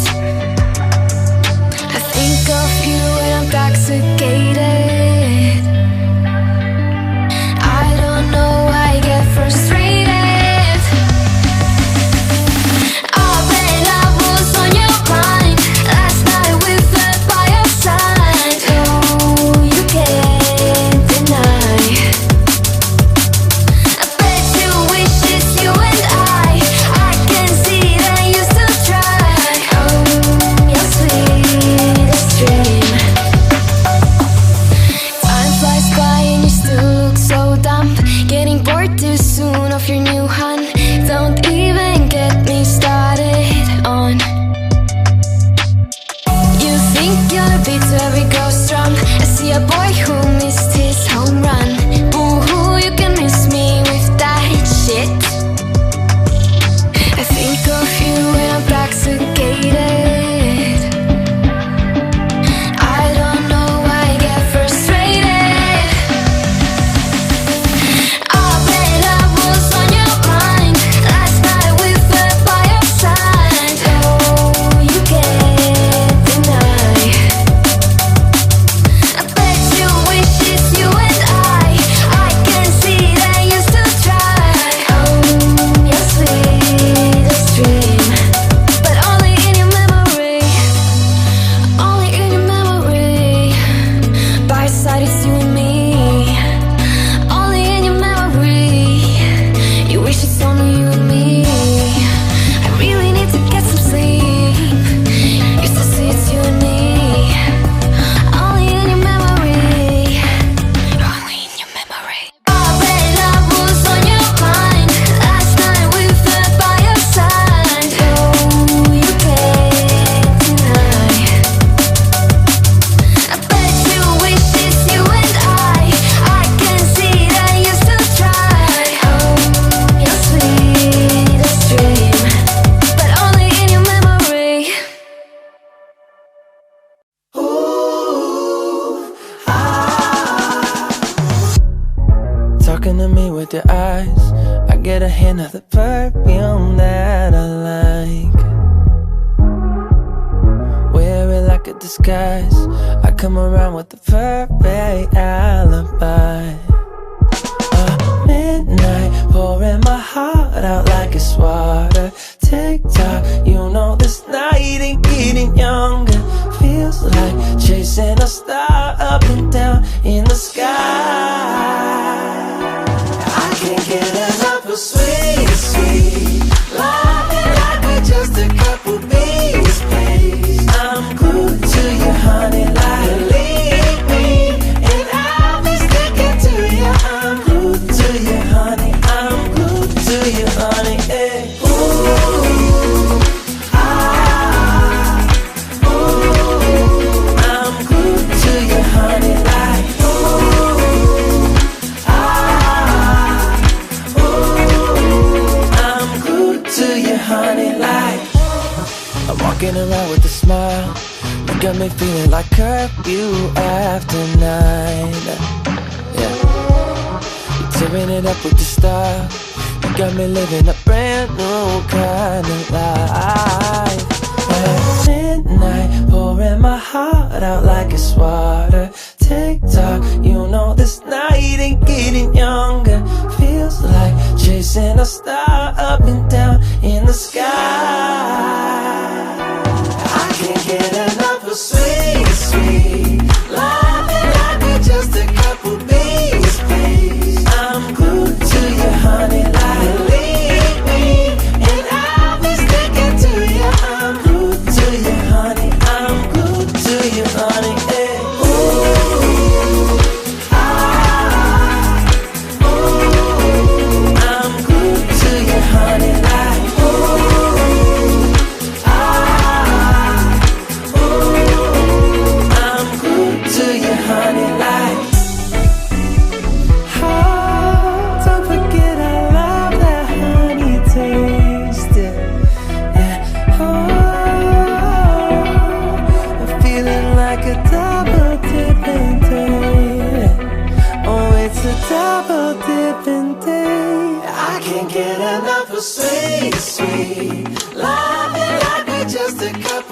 shit. I think of you when I'm intoxicated. I don't know why I get frustrated. Oh, babe, I was on your mind. Last night we fell by your side. Oh, you can't deny. I bet you wish it's you and I can see that you still try. Oh, your sweetest dream. Time flies by and you still look so dumb. Getting bored too soon of your new hun. Don't even get me started on. You think you'll beat to every ghost drum. I see a boy who missed his home run. Boo-hoo, you can miss me with that shit. I think of you when I'm intoxicated. I don't know why I get frustrated. Oh, babe, I was on your mind. Last night we fell by your side. Oh, you can't deny. I bet you wish it's you and I can see that you still try. Oh, your sweetest dream. But only in your memory. Only in your memory. By your side it's you and me. Only in your memory. You wish it's only you and me. I really need to get some sleep. Used to see it's you and me. Only in your memory. Only in your memory. Oh, babe, I was on your mind. Last night we fell by your side. Oh, you can't deny. I bet you wish it's you and I can see that you still try. Oh, your sweetest dream. But only in your memory. Talking to me with your eyes, I get a hint of the perfume that I like. Wear it like a disguise, I come around with the perfect alibi. Midnight, pouring my heart out like it's water. Tick-tock, you know this night ain't getting younger. Feels like chasing a star up and down in the sky. I can't get enough of sweet, sweet loving like we're just a couple bees, please. I'm glued to you, honey, like leave me, and I'll be sticking to you. I'm glued to you, honey. I'm glued to you, honey. Hey. Ooh, ah, ooh, I'm glued to you, honey, like ooh, ah, ooh, I'm glued to you, honey, like. I'm walking around with a smile. You got me feeling like curfew after 9. Yeah. You're tearing it up with your style. You got me living a brand new kind of life. At midnight, pouring my heart out like it's water. Tick-tock, you know this night ain't getting younger. Feels like chasing a star up and down in the sky. I can't get enough of sweet, sweet loving like we're just a couple bees, please. I'm glued to you, honey, like leave me, and I'll be sticking to you. I'm glued to you, honey. I'm glued to you, honey. Hey. Ooh, ah, ooh, I'm glued to you, honey, like ooh, ah, ooh, I'm glued to you, honey, like. Oh, don't forget I love that honey taste. Yeah. Oh, I'm feeling like a double dipping day. Oh, it's a double dipping day. I can't get enough of sweet, sweet loving like we're just a couple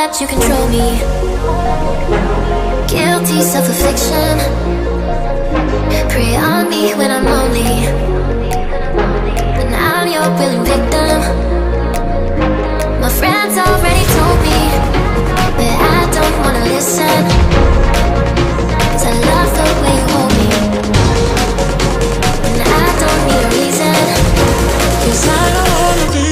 let you control me. Guilty self-affliction. Prey on me when I'm lonely, and I'm your willing victim. My friends already told me that I don't wanna listen, 'cause I love the way you hold me, and I don't need a reason, 'cause I don't wanna be.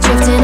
Drifting